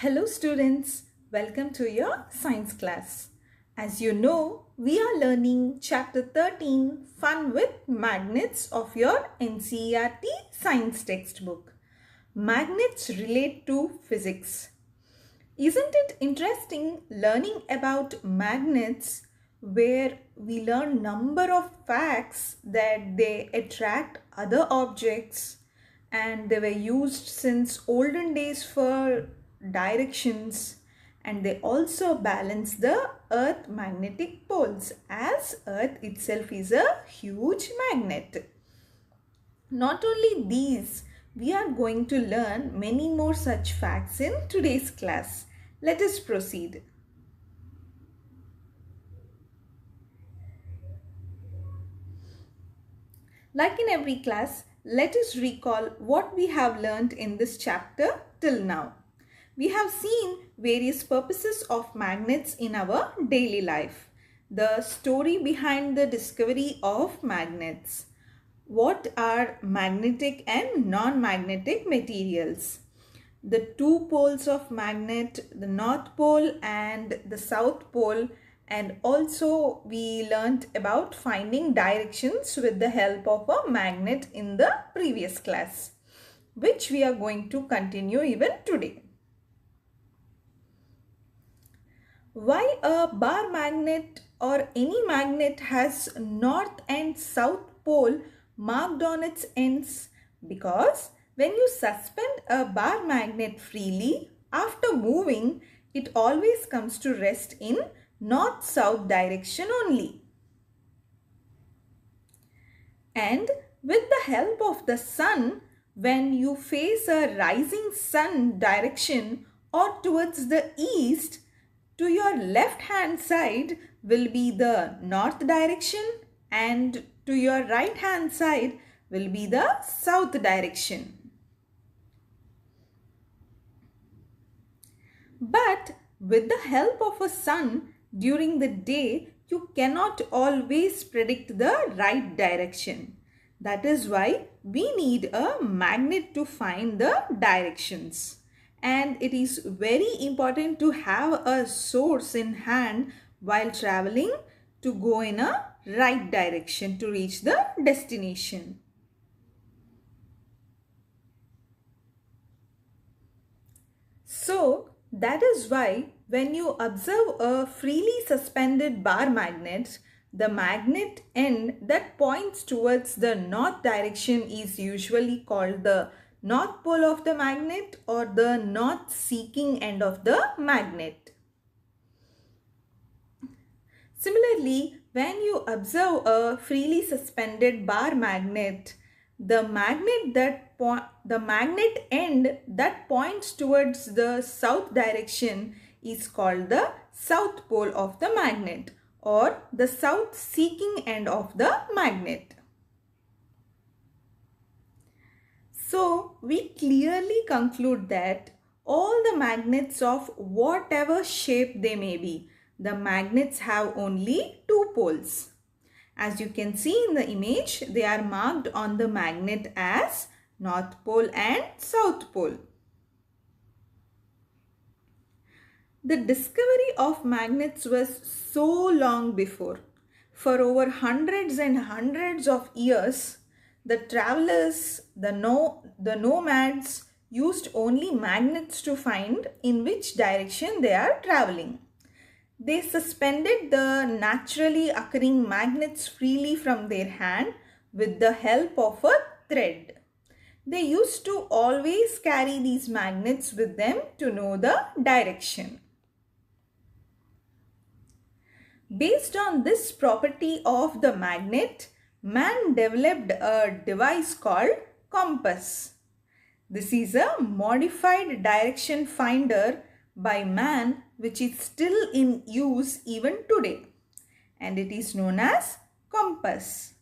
Hello students, welcome to your science class. As you know, we are learning chapter 13 Fun with Magnets of your NCERT science textbook. Magnets relate to physics. Isn't it interesting learning about magnets where we learn number of facts that they attract other objects and they were used since olden days for directions, and they also balance the earth magnetic poles as earth itself is a huge magnet. Not only these, we are going to learn many more such facts in today's class. Let us proceed. Like in every class, let us recall what we have learned in this chapter till now. We have seen various purposes of magnets in our daily life. The story behind the discovery of magnets. What are magnetic and non-magnetic materials? The two poles of magnet, the north pole and the south pole, and also we learnt about finding directions with the help of a magnet in the previous class, which we are going to continue even today. Why a bar magnet or any magnet has north and south pole marked on its ends? Because when you suspend a bar magnet freely, after moving, it always comes to rest in north-south direction only. And with the help of the sun, when you face a rising sun direction or towards the east, to your left hand side will be the north direction and to your right hand side will be the south direction. But with the help of a sun during the day, you cannot always predict the right direction. That is why we need a magnet to find the directions. And it is very important to have a source in hand while traveling to go in a right direction to reach the destination. So that is why when you observe a freely suspended bar magnet, the magnet end that points towards the north direction is usually called the north pole of the magnet or the north seeking end of the magnet. Similarly, when you observe a freely suspended bar magnet, the magnet end that points towards the south direction is called the south pole of the magnet or the south seeking end of the magnet. So we clearly conclude that all the magnets of whatever shape they may be, the magnets have only two poles. As you can see in the image, they are marked on the magnet as North Pole and South Pole. The discovery of magnets was so long before. For over hundreds and hundreds of years, the travelers, the nomads used only magnets to find in which direction they are traveling. They suspended the naturally occurring magnets freely from their hand with the help of a thread. They used to always carry these magnets with them to know the direction. Based on this property of the magnet, man developed a device called compass. This is a modified direction finder by man which is still in use even today, and it is known as compass.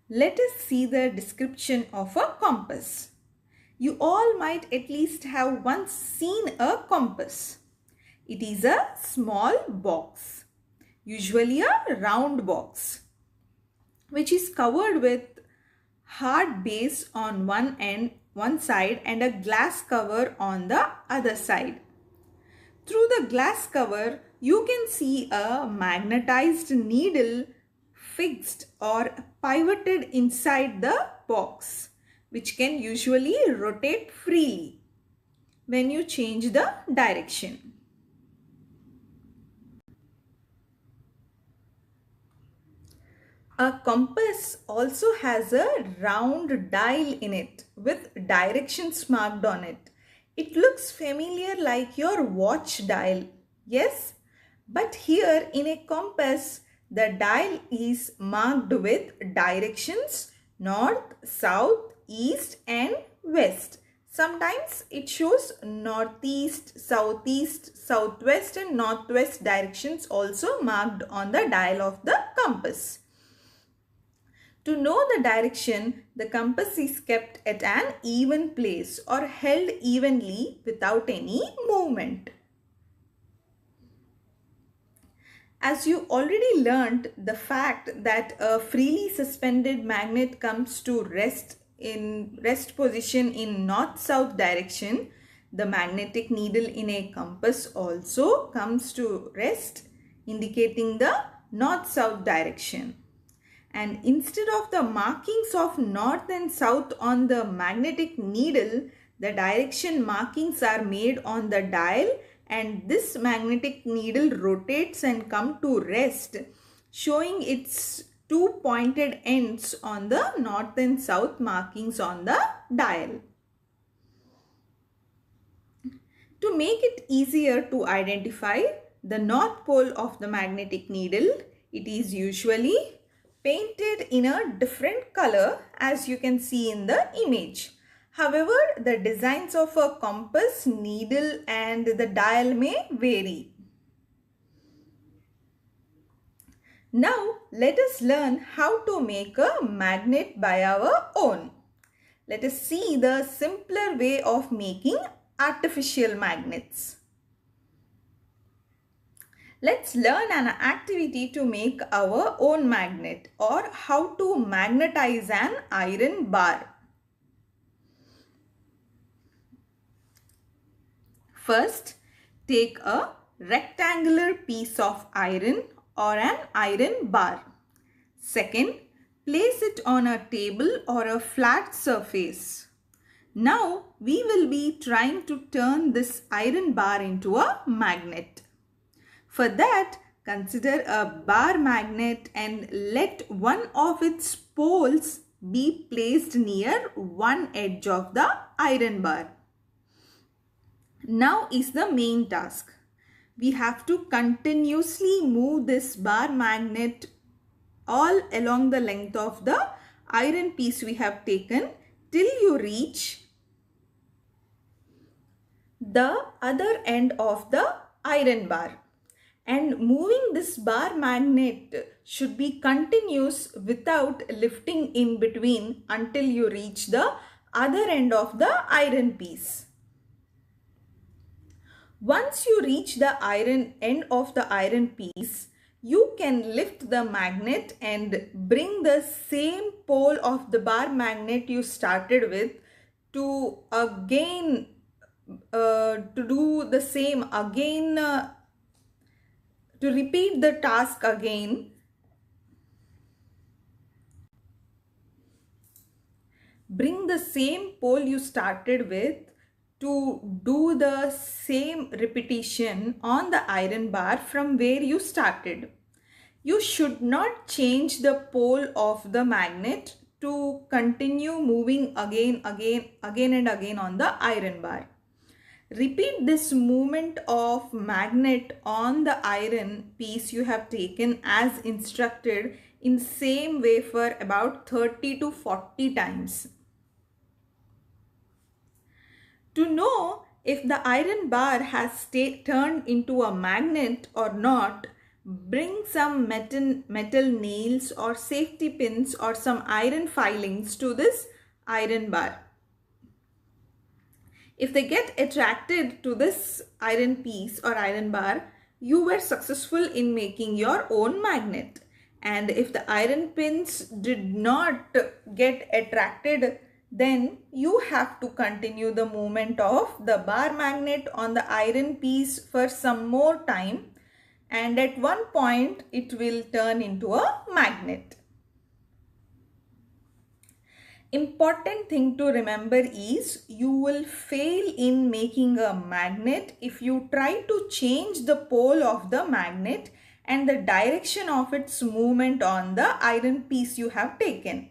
Let us see the description of a compass. You all might at least have once seen a compass. It is a small box, usually a round box, which is covered with hard base on one end one side and a glass cover on the other side. Through the glass cover, you can see a magnetized needle fixed or pivoted inside the box, which can usually rotate freely when you change the direction. A compass also has a round dial in it with directions marked on it. It looks familiar like your watch dial, yes? But here in a compass, the dial is marked with directions north, south, east and west. Sometimes it shows northeast, southeast, southwest and northwest directions also marked on the dial of the compass. To know the direction, the compass is kept at an even place or held evenly without any movement. As you already learned, the fact that a freely suspended magnet comes to rest position in north-south direction, the magnetic needle in a compass also comes to rest, indicating the north-south direction. And instead of the markings of north and south on the magnetic needle, the direction markings are made on the dial, and this magnetic needle rotates and comes to rest, showing its two pointed ends on the north and south markings on the dial. To make it easier to identify the north pole of the magnetic needle, it is usually painted in a different color, as you can see in the image. However, the designs of a compass, needle and the dial may vary. Now, let us learn how to make a magnet by our own. Let us see the simpler way of making artificial magnets. Let's learn an activity to make our own magnet, or how to magnetize an iron bar. First, take a rectangular piece of iron or an iron bar. Second, place it on a table or a flat surface. Now, we will be trying to turn this iron bar into a magnet. For that, consider a bar magnet and let one of its poles be placed near one edge of the iron bar. Now is the main task. We have to continuously move this bar magnet all along the length of the iron piece we have taken till you reach the other end of the iron bar. And moving this bar magnet should be continuous without lifting in between until you reach the other end of the iron piece. Once you reach the end of the iron piece, you can lift the magnet and bring the same pole of the bar magnet you started with to again to do the same again. To repeat the task again, bring the same pole you started with to do the same repetition on the iron bar from where you started. You should not change the pole of the magnet to continue moving again and again on the iron bar. Repeat this movement of magnet on the iron piece you have taken as instructed in same way for about 30 to 40 times. To know if the iron bar has turned into a magnet or not, bring some metal nails or safety pins or some iron filings to this iron bar. If they get attracted to this iron piece or iron bar, you were successful in making your own magnet. And if the iron pins did not get attracted Then you have to continue the movement of the bar magnet on the iron piece for some more time, and at one point it will turn into a magnet. Important thing to remember is you will fail in making a magnet if you try to change the pole of the magnet and the direction of its movement on the iron piece you have taken.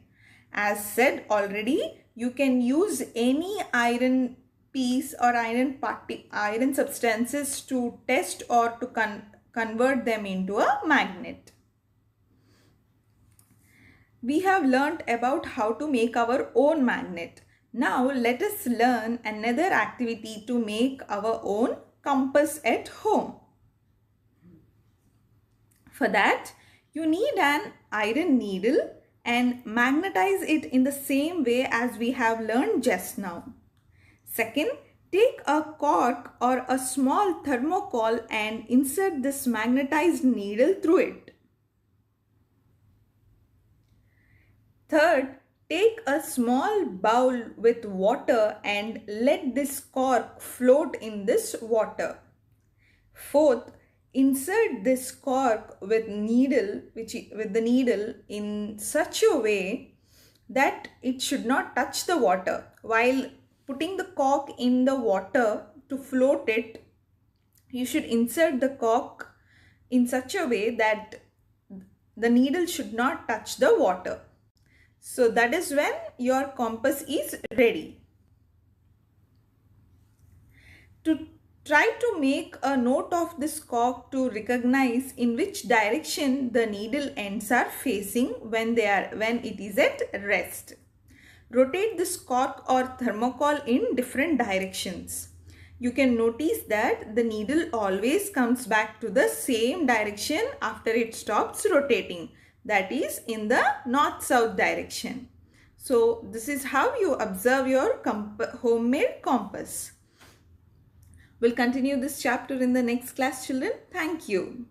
As said already, you can use any iron piece or iron substances to test or to convert them into a magnet. We have learnt about how to make our own magnet. Now let us learn another activity to make our own compass at home. For that, you need an iron needle and magnetize it in the same way as we have learned just now. Second, take a cork or a small thermocol and insert this magnetized needle through it. Third, take a small bowl with water and let this cork float in this water. Fourth, insert this cork with the needle in such a way that it should not touch the water. While putting the cork in the water to float it, you should insert the cork in such a way that the needle should not touch the water. So that is when your compass is ready. To try to make a note of this cork to recognize in which direction the needle ends are facing when it is at rest. Rotate this cork or thermocol in different directions. You can notice that the needle always comes back to the same direction after it stops rotating. That is in the north-south direction. So this is how you observe your homemade compass. We'll continue this chapter in the next class, children. Thank you.